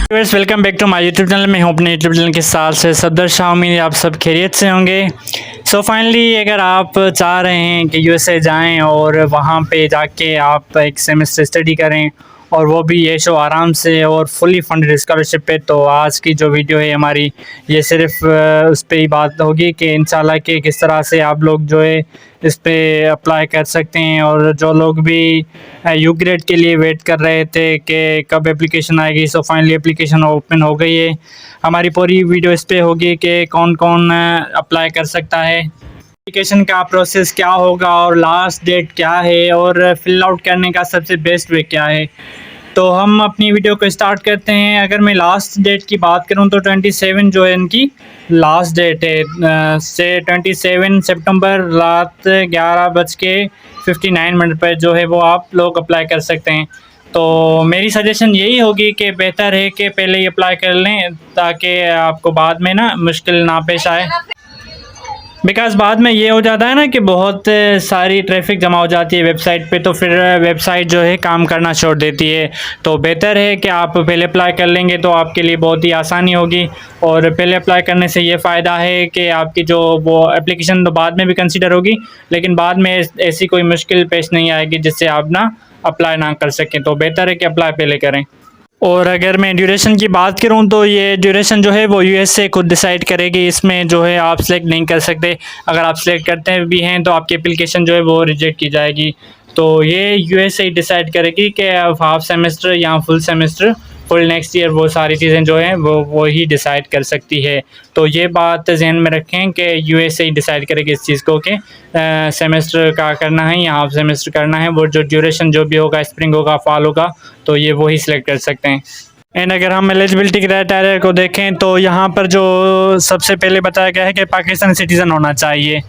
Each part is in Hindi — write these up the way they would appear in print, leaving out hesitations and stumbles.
Viewers welcome back to my YouTube channel. मैं हूं अपने यूट्यूब चैनल के साथ से सदर शाह। उम्मीद आप सब खैरियत से होंगे। सो फाइनली अगर आप चाह रहे हैं कि यूएसए जाएं और वहां पे जाके आप एक सेमेस्टर स्टडी करें और वो भी ये शो आराम से और फुली फंडेड स्कॉलरशिप पे, तो आज की जो वीडियो है हमारी ये सिर्फ उस पर ही बात होगी कि इंशाल्लाह कि किस तरह से आप लोग जो है इस पे अप्लाई कर सकते हैं। और जो लोग भी यू ग्रेड के लिए वेट कर रहे थे कि कब एप्लीकेशन आएगी, सो फाइनली एप्लीकेशन ओपन हो गई है। हमारी पूरी वीडियो इस पे होगी कि कौन कौन अप्लाई कर सकता है, एप्लीकेशन का प्रोसेस क्या होगा और लास्ट डेट क्या है और फिल आउट करने का सबसे बेस्ट वे क्या है। तो हम अपनी वीडियो को स्टार्ट करते हैं। अगर मैं लास्ट डेट की बात करूं तो 27 जो है इनकी लास्ट डेट है से 27 सितंबर रात 11:59 पर जो है वो आप लोग अप्लाई कर सकते हैं। तो मेरी सजेशन यही होगी कि बेहतर है कि पहले ही अप्लाई कर लें ताकि आपको बाद में ना मुश्किल ना पेश आए। बिकॉज़ बाद में ये हो जाता है ना कि बहुत सारी ट्रैफिक जमा हो जाती है वेबसाइट पे, तो फिर वेबसाइट जो है काम करना छोड़ देती है। तो बेहतर है कि आप पहले अप्लाई कर लेंगे तो आपके लिए बहुत ही आसानी होगी। और पहले अप्लाई करने से ये फ़ायदा है कि आपकी जो वो एप्लीकेशन तो बाद में भी कंसिडर होगी, लेकिन बाद में ऐसी कोई मुश्किल पेश नहीं आएगी जिससे आप ना अप्लाई ना कर सकें। तो बेहतर है कि अप्लाई पहले करें। और अगर मैं ड्यूरेशन की बात करूं तो ये ड्यूरेशन जो है वो यूएसए खुद डिसाइड करेगी। इसमें जो है आप सेलेक्ट नहीं कर सकते। अगर आप सेलेक्ट करते भी हैं तो आपकी एप्लीकेशन जो है वो रिजेक्ट की जाएगी। तो ये यूएसए डिसाइड करेगी कि हाफ सेमेस्टर या full semester, full next year, वो सारी चीज़ें जो हैं वो ही डिसाइड कर सकती है। तो ये बात जहन में रखें कि यूएसए डिसाइड करेगी इस चीज़ को कि सेमेस्टर का करना है या हाफ सेमेस्टर करना है। वो जो ड्यूरेशन जो भी होगा, स्प्रिंग होगा, फॉल होगा, तो ये वही सिलेक्ट कर सकते हैं। एंड अगर हम एलिजिबिलिटी क्राइटेरिया को देखें तो यहाँ पर जो सबसे पहले बताया गया है कि पाकिस्तानी सिटीज़न होना चाहिए,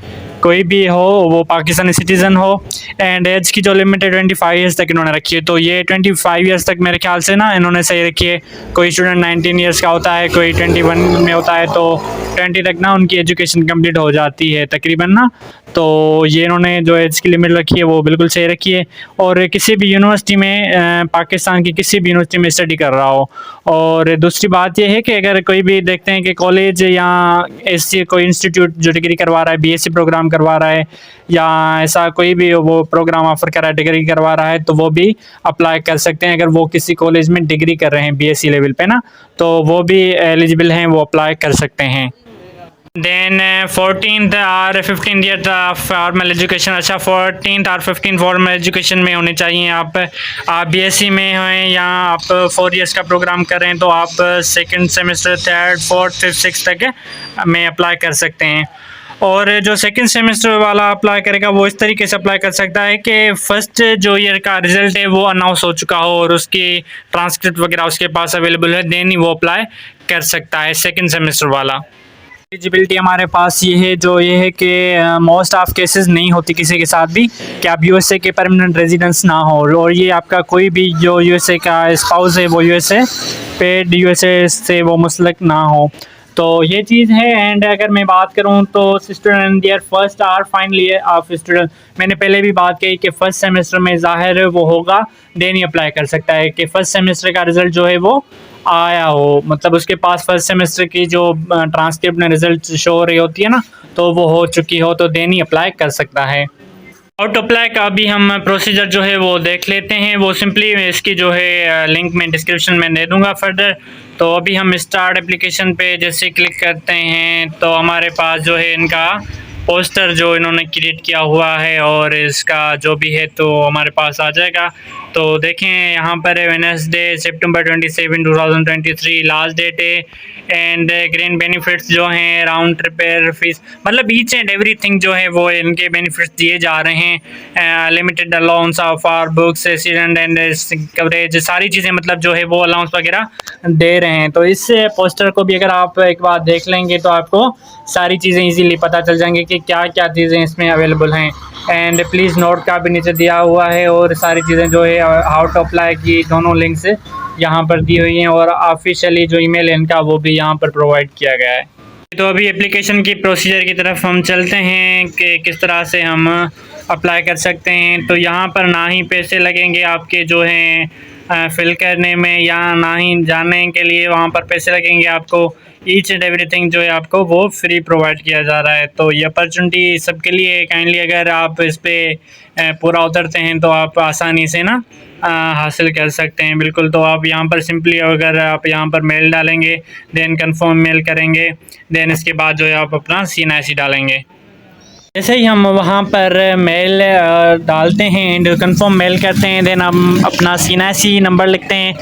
कोई भी हो वो पाकिस्तानी सिटीज़न हो। एंड एज की जो लिमिट है 25 ईयर्स तक इन्होंने रखी है। तो ये 25 ईयर्स तक मेरे ख्याल से ना इन्होंने सही रखी है। कोई स्टूडेंट 19 ईयर्स का होता है, कोई 21 में होता है, तो 20 तक ना उनकी एजुकेशन कंप्लीट हो जाती है तकरीबन ना। तो ये इन्होंने जो एज की लिमिट रखी है वो बिल्कुल सही रखी है। और किसी भी यूनिवर्सिटी में पाकिस्तान की किसी भी यूनिवर्सिटी में स्टडी कर रहा हो। और दूसरी बात यह है कि अगर कोई भी देखते हैं कि कॉलेज या ऐसी कोई इंस्टीट्यूट जो डिग्री करवा रहा है, बीएससी प्रोग्राम करवा रहा है या ऐसा कोई भी वो प्रोग्राम ऑफर कर रहा है, डिग्री करवा रहा है, तो वो भी अप्लाई कर सकते हैं। अगर वो किसी कॉलेज में डिग्री कर रहे हैं बीएससी लेवल पे ना, तो वो भी एलिजिबल हैं, वो अप्लाई कर सकते हैं। देन 14th और 15th ईयर फॉर्मल एजुकेशन, अच्छा 14th और 15th फॉर्मल एजुकेशन में होने चाहिए। आप बीएससी में हैं या आप 4 इयर्स का प्रोग्राम कर रहे हैं तो आप second semester, third, fourth, fifth, six तक में अप्लाई कर सकते हैं। और जो सेकंड सेमेस्टर वाला अप्लाई करेगा वो इस तरीके से अप्लाई कर सकता है कि फ़र्स्ट जो ईयर का रिज़ल्ट है वो अनाउंस हो चुका हो और उसकी ट्रांसक्रिप्ट वगैरह उसके पास अवेलेबल है, देन ही वो अप्लाई कर सकता है सेकंड सेमेस्टर वाला। एलिजिबिलिटी हमारे पास ये है कि मोस्ट ऑफ केसेस नहीं होती किसी के साथ भी कि आप यूएसए के परमानेंट रेजिडेंस ना हो, और ये आपका कोई भी जो यूएसए का स्पाउस है वो यूएसए पेड यूएसए से वो मुस्लिक ना हो। तो ये चीज़ है। एंड अगर मैं बात करूँ तो स्टूडेंट ईयर फर्स्ट और फाइनल ईयर ऑफ स्टूडेंट, मैंने पहले भी बात कही कि फर्स्ट सेमेस्टर में ज़ाहिर वो होगा, देन ही अप्लाई कर सकता है कि फर्स्ट सेमेस्टर का रिज़ल्ट जो है वो आया हो, मतलब उसके पास फर्स्ट सेमेस्टर की जो ट्रांसक्रिप्ट में रिजल्ट शो हो रही होती है ना, तो वो हो चुकी हो, तो देन ही अप्लाई कर सकता है। आउट अप्लाई का भी हम प्रोसीजर जो है वो देख लेते हैं। वो सिंपली इसकी जो है लिंक मैं डिस्क्रिप्शन में दे दूंगा फर्दर। तो अभी हम स्टार्ट एप्लीकेशन पे जैसे क्लिक करते हैं तो हमारे पास जो है इनका पोस्टर जो इन्होंने क्रिएट किया हुआ है और इसका जो भी है तो हमारे पास आ जाएगा। तो देखें यहाँ पर वेडनेसडे सितंबर 27, 2023 लास्ट डेट है। एंड ग्रीन बेनिफिट्स जो हैं, राउंड ट्रिप फीस, मतलब ईच एंड एवरीथिंग जो है वो इनके बेनिफिट्स दिए जा रहे हैं। Limited allowance of our books, accident and coverage, सारी चीज़ें मतलब जो है वो अलाउंस वगैरह दे रहे हैं। तो इस पोस्टर को भी अगर आप एक बार देख लेंगे तो आपको सारी चीज़ें इजीली पता चल जाएंगी कि क्या क्या चीज़ें इसमें अवेलेबल हैं। एंड प्लीज़ नोट का भी नीचे दिया हुआ है और सारी चीज़ें जो है हाउ टू अप्लाई की दोनों लिंक्स यहाँ पर दी हुई हैं और ऑफिशियली जो ईमेल है इनका वो भी यहाँ पर प्रोवाइड किया गया है। तो अभी एप्लीकेशन की प्रोसीजर की तरफ हम चलते हैं कि किस तरह से हम अप्लाई कर सकते हैं। तो यहाँ पर ना ही पैसे लगेंगे आपके जो हैं फिल करने में या ना ही जाने के लिए वहाँ पर पैसे लगेंगे आपको। ईच एंड एवरीथिंग जो है आपको वो फ्री प्रोवाइड किया जा रहा है। तो ये अपॉर्चुनिटी सबके लिए काइंडली अगर आप इस पर पूरा उतरते हैं तो आप आसानी से ना हासिल कर सकते हैं बिल्कुल। तो आप यहाँ पर सिंपली अगर आप यहाँ पर मेल डालेंगे, देन कंफर्म मेल करेंगे, देन इसके बाद जो है आप अपना CNIC डालेंगे। जैसे ही हम वहाँ पर मेल डालते हैं एंड कंफर्म मेल करते हैं, देन हम अपना CNIC नंबर लिखते हैं,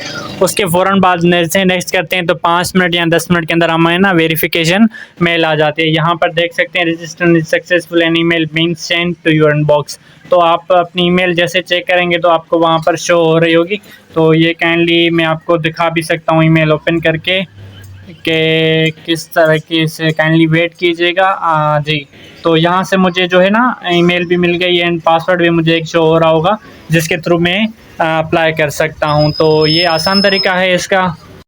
उसके फ़ौरन बाद नेक्स्ट करते हैं तो 5 मिनट या 10 मिनट के अंदर हमें ना वेरिफिकेशन मेल आ जाती है। यहाँ पर देख सकते हैं register successful an email being sent to your inbox. तो आप अपनी ईमेल जैसे चेक करेंगे तो आपको वहाँ पर शो हो रही होगी। तो ये काइंडली मैं आपको दिखा भी सकता हूँ ईमेल ओपन करके कि किस तरीके से, काइंडली वेट कीजिएगा जी। तो यहाँ से मुझे जो है ना ईमेल भी मिल गई एंड पासवर्ड भी मुझे एक शो हो रहा होगा जिसके थ्रू मैं अप्लाई कर सकता हूँ। तो ये आसान तरीका है इसका।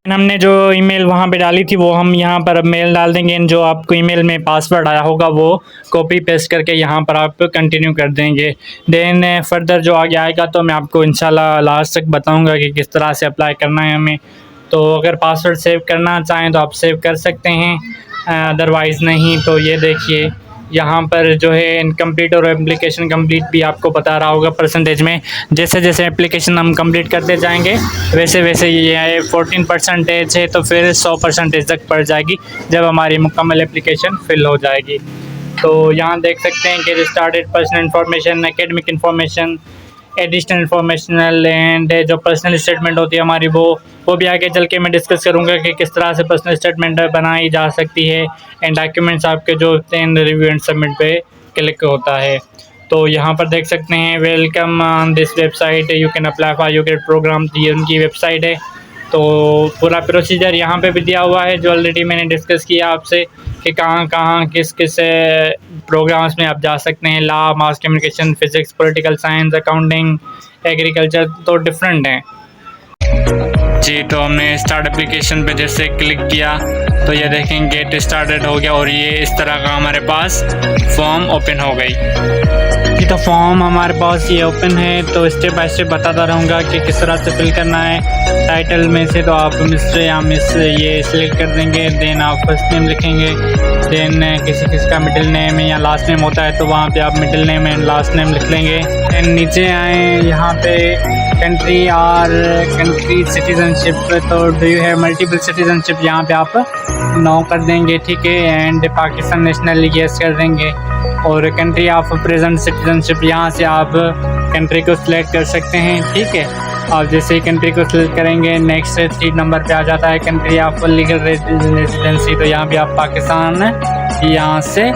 हमने जो ईमेल वहाँ पे डाली थी वो हम यहाँ पर अब मेल डाल देंगे। जो आपको ईमेल में पासवर्ड आया होगा वो कॉपी पेस्ट करके यहाँ पर आप कंटिन्यू कर देंगे। देन फर्दर जो आगे आएगा तो मैं आपको इंशाल्लाह लास्ट तक बताऊँगा कि किस तरह से अप्लाई करना है हमें। तो अगर पासवर्ड सेव करना चाहें तो आप सेव कर सकते हैं, अदरवाइज़ नहीं। तो ये देखिए यहाँ पर जो है इनकम्प्लीट और एप्लीकेशन कंप्लीट भी आपको बता रहा होगा परसेंटेज में। जैसे जैसे एप्लीकेशन हम कंप्लीट करते जाएंगे वैसे वैसे ये 14% है तो फिर 100% तक पड़ जाएगी जब हमारी मुकम्मल एप्लीकेशन फिल हो जाएगी। तो यहाँ देख सकते हैं कि started personal information, academic information, additional informational and जो पर्सनल स्टेटमेंट होती है हमारी वो भी आगे चल के मैं डिस्कस करूँगा कि किस तरह से पर्सनल स्टेटमेंट बनाई जा सकती है। एंड डॉक्यूमेंट्स आपके जो होते हैं रिव्यू एंड सबमिट पे क्लिक होता है। तो यहाँ पर देख सकते हैं welcome on this website you can apply for your program, ये उनकी वेबसाइट है। तो पूरा प्रोसीजर यहाँ पे भी दिया हुआ है जो ऑलरेडी मैंने डिस्कस किया आपसे कि कहाँ कहाँ किस किस प्रोग्राम्स में आप जा सकते हैं। Law, mass communication, physics, political science, accounting, agriculture, तो डिफरेंट हैं जी। तो हमने स्टार्ट एप्लीकेशन पे जैसे क्लिक किया तो ये देखें गेट स्टार्टेड हो गया और ये इस तरह का हमारे पास फॉर्म ओपन हो गई जी। तो फॉर्म हमारे पास ये ओपन है। तो स्टेप बाय स्टेप बताता रहूँगा कि किस तरह से फिल करना है। टाइटल में से तो आप मिस्टर या मिस ये सिलेक्ट कर देंगे, देन आप फर्स्ट नेम लिखेंगे, देन किसी का मिडिल नेम या लास्ट नेम होता है तो वहाँ पे आप middle name and last name लिख लेंगे। देन नीचे आए यहाँ पे कंट्री और कंट्री सिटीजनशिप, तो do you have multiple citizenship, यहाँ पे आप नो कर देंगे, ठीक है। एंड पाकिस्तान नेशनल येस कर देंगे। और कंट्री ऑफ प्रेजेंट सिटीजनशिप, यहाँ से आप कंट्री को सिलेक्ट कर सकते हैं, ठीक है। और जैसे ही कंट्री को सिलेक्ट करेंगे नेक्स्ट 3 नंबर पे आ जाता है कंट्री ऑफ लीगल रेजिडेंसी, तो यहाँ भी आप पाकिस्तान यहाँ से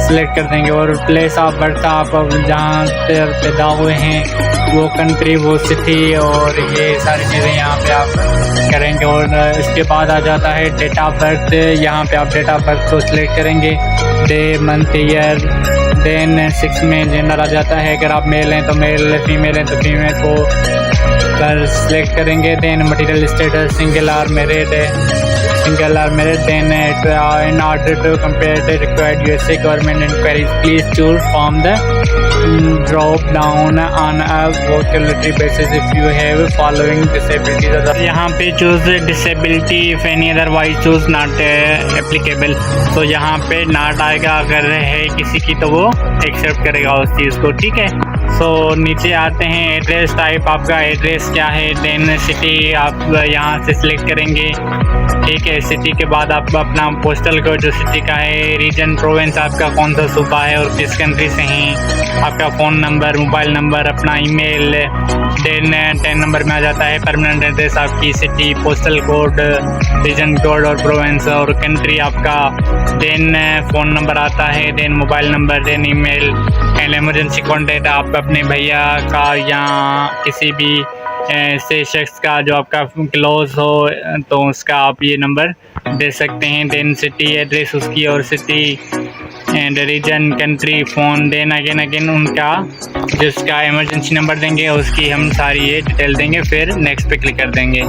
सिलेक्ट कर देंगे। और प्लेस ऑफ बर्थ आप जहाँ पर पैदा हुए हैं वो कंट्री, वो सिटी और ये सारी चीज़ें यहाँ पे आप करेंगे। और इसके बाद आ जाता है डेट ऑफ बर्थ, यहाँ पे आप डेट ऑफ बर्थ को सिलेक्ट करेंगे, डे, मंथ, ईयर, देन 6 में जेंडर आ जाता है। अगर आप मेल हैं तो मेल, फीमेल हैं तो फीमेल को पर सिलेक्ट करेंगे। Then material status single or married है, single or married. Then in order to compare the required USA government inquiries, please choose from the drop down on a vocabulary basis if you have following disabilities। यहाँ पे choose disability if any otherwise choose not applicable, तो यहाँ पे not आएगा, अगर है किसी की तो वो एक्सेप्ट करेगा उस चीज़ को, ठीक है। सो नीचे आते हैं एड्रेस टाइप, आपका एड्रेस क्या है। देन सिटी आप यहाँ से सिलेक्ट करेंगे, ठीक है। सिटी के बाद आप अपना पोस्टल कोड जो सिटी का है, रीजन, प्रोविंस आपका कौन सा सूबा है और किस कंट्री से हैं, आपका फ़ोन नंबर, मोबाइल नंबर, अपना ईमेल। देन 10 नंबर में आ जाता है परमानेंट एड्रेस आपकी, city, postal code, region code और प्रोविंस और कंट्री आपका। देन फ़ोन नंबर आता है, then mobile number, then email and emergency contact आप अपने भैया का या किसी भी ऐसे शख्स का जो आपका क्लोज हो तो उसका आप ये नंबर दे सकते हैं। देन सिटी एड्रेस उसकी और city and region, country, phone. Then again उनका जिसका इमरजेंसी नंबर देंगे उसकी हम सारी ये डिटेल देंगे, फिर नेक्स्ट पे क्लिक कर देंगे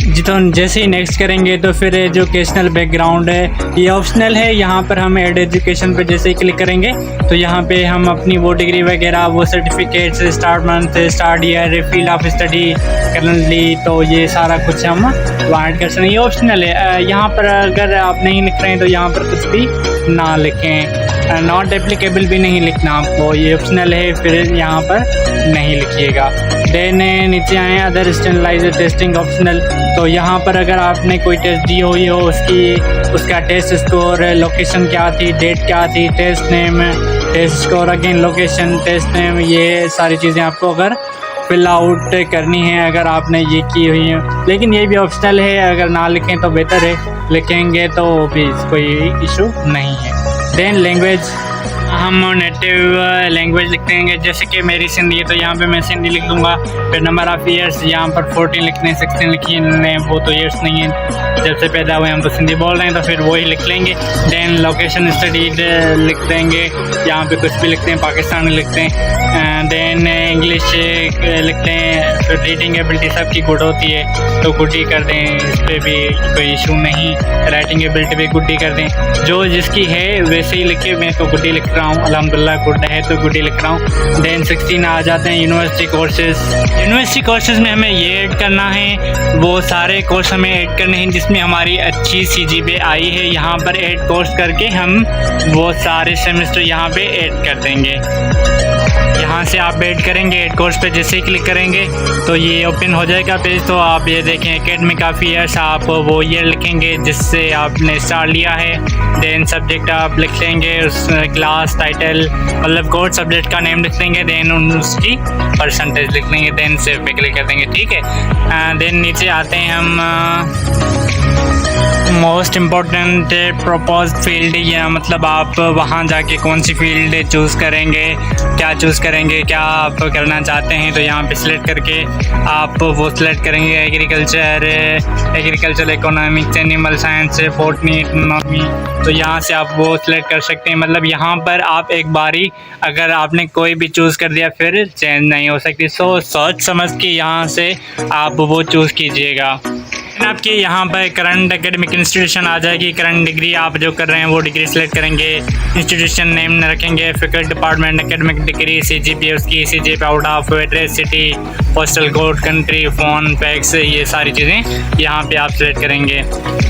जी। तो तो जैसे ही नेक्स्ट करेंगे तो फिर एजुकेशनल बैकग्राउंड है, ये ऑप्शनल है। यहाँ पर हम ऐड एजुकेशन पर जैसे ही क्लिक करेंगे तो यहाँ पे हम अपनी वो डिग्री वगैरह, वो certificates, start month, start year, field of study currently, तो ये सारा कुछ हम वहाँ ऐड कर सकते हैं। ये ऑप्शनल है। यहाँ पर अगर आप नहीं लिख रहे हैं तो यहाँ पर कुछ भी ना लिखें, नॉट एप्लीकेबल भी नहीं लिखना आपको, ये ऑप्शनल है, फिर यहाँ पर नहीं लिखिएगा। देन नीचे आए अदर स्टैंडर्डाइज्ड टेस्टिंग ऑप्शनल, तो यहाँ पर अगर आपने कोई टेस्ट दी हुई हो उसका टेस्ट स्कोर, लोकेशन क्या थी, डेट क्या थी, test name, test score, again location, test name, ये सारी चीज़ें आपको अगर फिल आउट करनी है अगर आपने ये की हुई है। लेकिन ये भी ऑप्शनल है, अगर ना लिखें तो बेहतर है, लिखेंगे तो भी कोई इशू नहीं है। देन लैंग्वेज, हम नेटिव लैंग्वेज लिख देंगे, जैसे कि मेरी सिंधी है तो यहाँ पे मैं सिंधी लिख दूँगा। फिर नंबर ऑफ़ ईयर्स यहाँ पर 14 लिखने, 16 लिखने, वो तो ईयर्स नहीं है, जब से पैदा हुए हम तो सिंधी बोल रहे हैं तो फिर वही लिख लेंगे। देन लोकेशन स्टडीड लिख देंगे, यहाँ पे कुछ भी लिखते हैं, पाकिस्तान में लिखते हैं। देन इंग्लिश लिख लें, फिर रीडिंग एबिलिटी सबकी गुड होती है तो गुड ही कर दें, इस पर भी कोई इशू नहीं। राइटिंग एबिलिटी भी गुड ही कर दें, जो जिसकी है वैसे ही लिखे, मैं तो गुड ही लिख रहा हूँ, अल्हम्दुलिल्लाह गुड है तो गुड ही लिख रहा हूँ। देन 16 आ जाते हैं यूनिवर्सिटी कोर्सेज। यूनिवर्सिटी कोर्सेज में हमें ये ऐड करना है, वो सारे कोर्स हमें ऐड करने हैं जिसमें हमारी अच्छी CGPA आई है। यहाँ पर ऐड कोर्स करके हम वो सारे सेमेस्टर यहाँ पे ऐड कर देंगे। यहाँ से आप ऐड करेंगे, ऐड कोर्स पे जैसे ही क्लिक करेंगे तो ये ओपन हो जाएगा पेज। तो आप ये देखें एकेडमिक ऑफ ईयर्स, आप वो ईयर लिखेंगे जिससे आपने स्टार्ट लिया है। देन सब्जेक्ट आप लिख लेंगे, उस क्लास टाइटल, मतलब कोर्स सब्जेक्ट का नेम लिख देंगे, देन उसकी परसेंटेज लिख लेंगे, देन सेव पे क्लिक कर देंगे, ठीक है। देन नीचे आते हैं हम मोस्ट इम्पोर्टेंट प्रपोज फील्ड, या मतलब आप वहाँ जाके कौन सी फील्ड चूज़ करेंगे, क्या चूज़ करेंगे, क्या आप करना चाहते हैं, तो यहाँ पे सिलेक्ट करके आप वो सिलेक्ट करेंगे agriculture, agriculture, economics, animal science, botany, economy, तो यहाँ से आप वो सिलेक्ट कर सकते हैं। मतलब यहाँ पर आप एक बारी अगर आपने कोई भी चूज़ कर दिया फिर चेंज नहीं हो सकती, सो सोच समझ के यहाँ से आप वो चूज़ कीजिएगा। आपके यहाँ पर करंट एकेडमिक इंस्टीट्यूशन आ जाएगी, करंट डिग्री आप जो कर रहे हैं वो डिग्री सेलेक्ट करेंगे, इंस्टीट्यूशन नेम रखेंगे, faculty department, academic degree, CGPA उसकी, CGPA out of, address, city, postal code, country, phone, fax, ये सारी चीज़ें यहाँ पे आप सेलेक्ट करेंगे।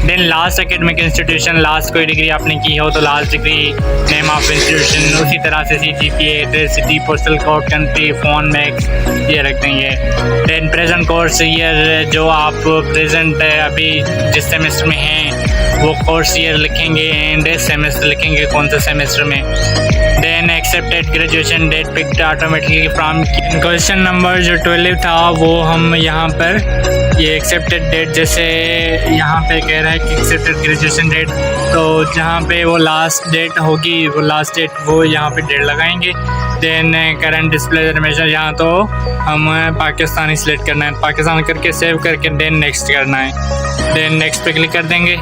Then last academic institution, last कोई डिग्री आपने की हो तो last degree, name of institution, उसी तरह से CGPA, address, city, postal code, country, phone, max, ये रख देंगे। देन प्रेजेंट कोर्स ईयर, जो आप प्रेजेंट अभी जिस सेमेस्टर में हैं वो कोर्स ईयर लिखेंगे, एंड सेमेस्टर लिखेंगे कौन से सेमेस्टर में। Then accepted graduation date picked automatically from question number जो 12 था वो हम यहाँ पर ये एक्सेप्टेड डेट, जैसे यहाँ पे कह रहा है कि एक्सेप्टेड ग्रेजुएशन डेट, तो जहाँ पे वो लास्ट डेट होगी वो लास्ट डेट वो यहाँ पे डेट लगाएंगे। देन करंट डिस्प्ले मेजर, यहाँ तो हम पाकिस्तानी सिलेक्ट करना है, पाकिस्तान करके सेव करके देन नेक्स्ट करना है, देन नेक्स्ट पे क्लिक कर देंगे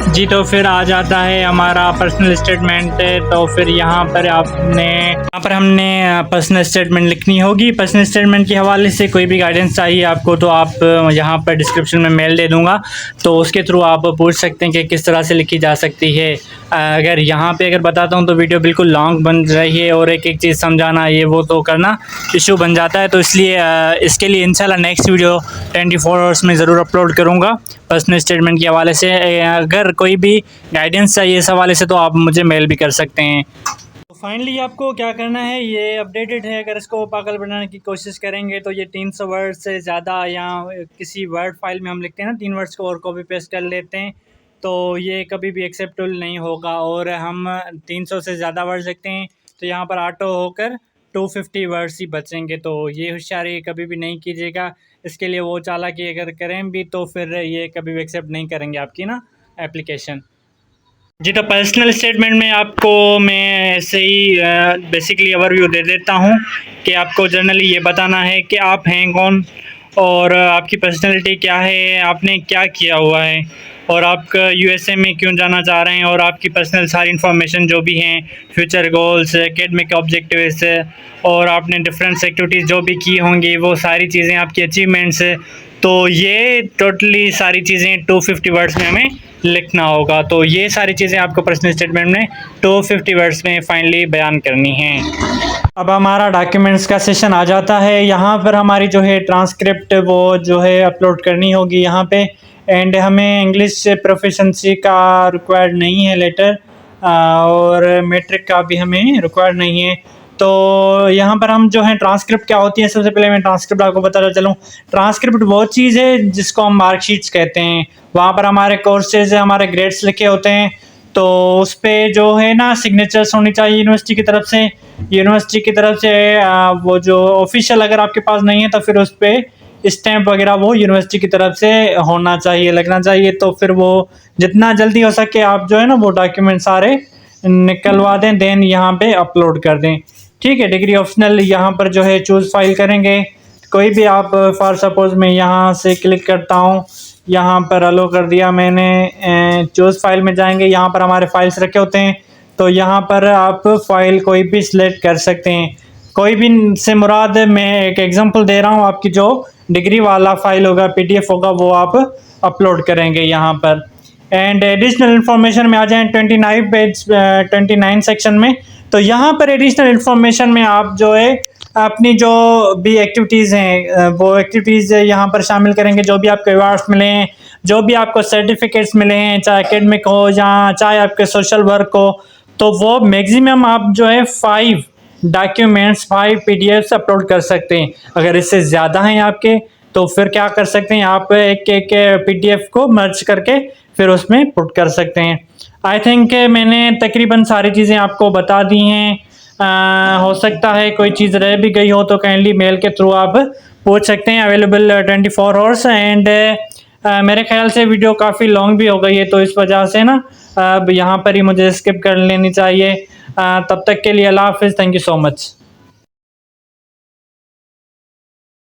जी। तो फिर आ जाता है हमारा पर्सनल स्टेटमेंट, तो फिर यहाँ पर हमने पर्सनल स्टेटमेंट लिखनी होगी। पर्सनल स्टेटमेंट के हवाले से कोई भी गाइडेंस चाहिए आपको तो आप यहाँ पर डिस्क्रिप्शन में मेल दे दूँगा, तो उसके थ्रू आप पूछ सकते हैं कि किस तरह से लिखी जा सकती है। अगर यहाँ पे अगर बताता हूँ तो वीडियो बिल्कुल लॉन्ग बन रही है और एक एक चीज़ समझाना ये वो तो करना इशू बन जाता है, तो इसलिए इसके लिए इंशाल्लाह नेक्स्ट वीडियो 24 आवर्स में ज़रूर अपलोड करूँगा पर्सनल स्टेटमेंट के हवाले से। अगर कोई भी गाइडेंस चाहिए इस हवाले से तो आप मुझे मेल भी कर सकते हैं। तो फाइनली आपको क्या करना है, ये अपडेटेड है, अगर इसको पागल बनाने की कोशिश करेंगे तो ये 300 वर्ड से ज़्यादा, या किसी वर्ड फाइल में हम लिखते हैं ना 3 वर्ड्स को और कॉपी पेस्ट कर लेते हैं तो ये कभी भी एक्सेप्टेबल नहीं होगा। और हम 300 से ज़्यादा वर्ड्स लिखते हैं तो यहाँ पर ऑटो होकर 250 वर्ड्स ही बचेंगे, तो ये होशियारी कभी भी नहीं कीजिएगा। इसके लिए वो चालाकी अगर करें भी तो फिर ये कभी भी एक्सेप्ट नहीं करेंगे आपकी ना एप्लीकेशन जी। तो पर्सनल स्टेटमेंट में आपको मैं ऐसे ही बेसिकली ओवरव्यू दे देता हूँ कि आपको जनरली ये बताना है कि आप हैं कौन और आपकी पर्सनैलिटी क्या है, आपने क्या किया हुआ है और आप USA में क्यों जाना चाह रहे हैं, और आपकी पर्सनल सारी इन्फॉर्मेशन जो भी हैं, फ्यूचर गोल्स, एकेडमिक ऑब्जेक्टिव्स और आपने डिफरेंस एक्टिविटीज़ जो भी की होंगी वो सारी चीज़ें, आपकी अचीवमेंट्स। तो ये टोटली सारी चीज़ें 250 वर्ड्स में हमें लिखना होगा। तो ये सारी चीज़ें आपको पर्सनल स्टेटमेंट में 250 वर्ड्स में फाइनली बयान करनी है। अब हमारा डॉक्यूमेंट्स का सेशन आ जाता है। यहाँ पर हमारी जो है ट्रांसक्रिप्ट वो जो है अपलोड करनी होगी यहाँ पे। एंड हमें इंग्लिश प्रोफिशेंसी का रिक्वायर्ड नहीं है लेटर, और मैट्रिक का भी हमें रिक्वायर्ड नहीं है। तो यहाँ पर हम जो है ट्रांसक्रिप्ट क्या होती है, सबसे पहले मैं ट्रांसक्रिप्ट आपको बताना चलूँ। ट्रांसक्रिप्ट वो चीज़ है जिसको हम मार्कशीट्स कहते हैं। वहाँ पर हमारे कोर्सेज हमारे ग्रेड्स लिखे होते हैं, तो उस पर जो है ना सिग्नेचर्स होनी चाहिए यूनिवर्सिटी की तरफ से। यूनिवर्सिटी की तरफ से वो जो ऑफिशियल अगर आपके पास नहीं है तो फिर उस पर स्टैंप वगैरह वो यूनिवर्सिटी की तरफ से होना चाहिए, लगना चाहिए। तो फिर वो जितना जल्दी हो सके आप जो है ना वो डॉक्यूमेंट सारे निकलवा दें, देन यहाँ पे अपलोड कर दें। ठीक है, डिग्री ऑप्शनल यहाँ पर जो है चूज़ फाइल करेंगे। कोई भी आप फॉर सपोज मैं यहाँ से क्लिक करता हूँ, यहाँ पर अलो कर दिया मैंने, चूज़ फाइल में जाएंगे, यहाँ पर हमारे फाइल्स रखे होते हैं। तो यहाँ पर आप फाइल कोई भी सिलेक्ट कर सकते हैं। कोई भी से मुराद मैं एक एग्जांपल दे रहा हूँ, आपकी जो डिग्री वाला फाइल होगा PDF होगा वो आप अपलोड करेंगे यहाँ पर। एंड एडिशनल इन्फॉर्मेशन में आ जाएं 29 सेक्शन में। तो यहाँ पर एडिशनल इन्फॉर्मेशन में आप जो है अपनी जो भी एक्टिविटीज़ हैं वो एक्टिविटीज़ यहाँ पर शामिल करेंगे। जो भी आपको अवार्ड्स मिले हैं, जो भी आपको सर्टिफिकेट्स मिले हैं, चाहे एकेडमिक हो या चाहे आपके सोशल वर्क हो, तो वो मैक्सिमम आप जो है 5 डॉक्यूमेंट्स 5 PDFs अपलोड कर सकते हैं। अगर इससे ज़्यादा हैं आपके तो फिर क्या कर सकते हैं, आप एक PDF को मर्ज करके फिर उसमें पुट कर सकते हैं। आई थिंक मैंने तकरीबन सारी चीज़ें आपको बता दी हैं। हो सकता है कोई चीज़ रह भी गई हो तो काइंडली मेल के थ्रू आप पूछ सकते हैं। Available 24 hours. एंड मेरे ख्याल से वीडियो काफ़ी लॉन्ग भी हो गई है, तो इस वजह से ना अब यहाँ पर ही मुझे स्किप कर लेनी चाहिए। तब तक के लिए अल्लाह हाफिज़। Thank you so much.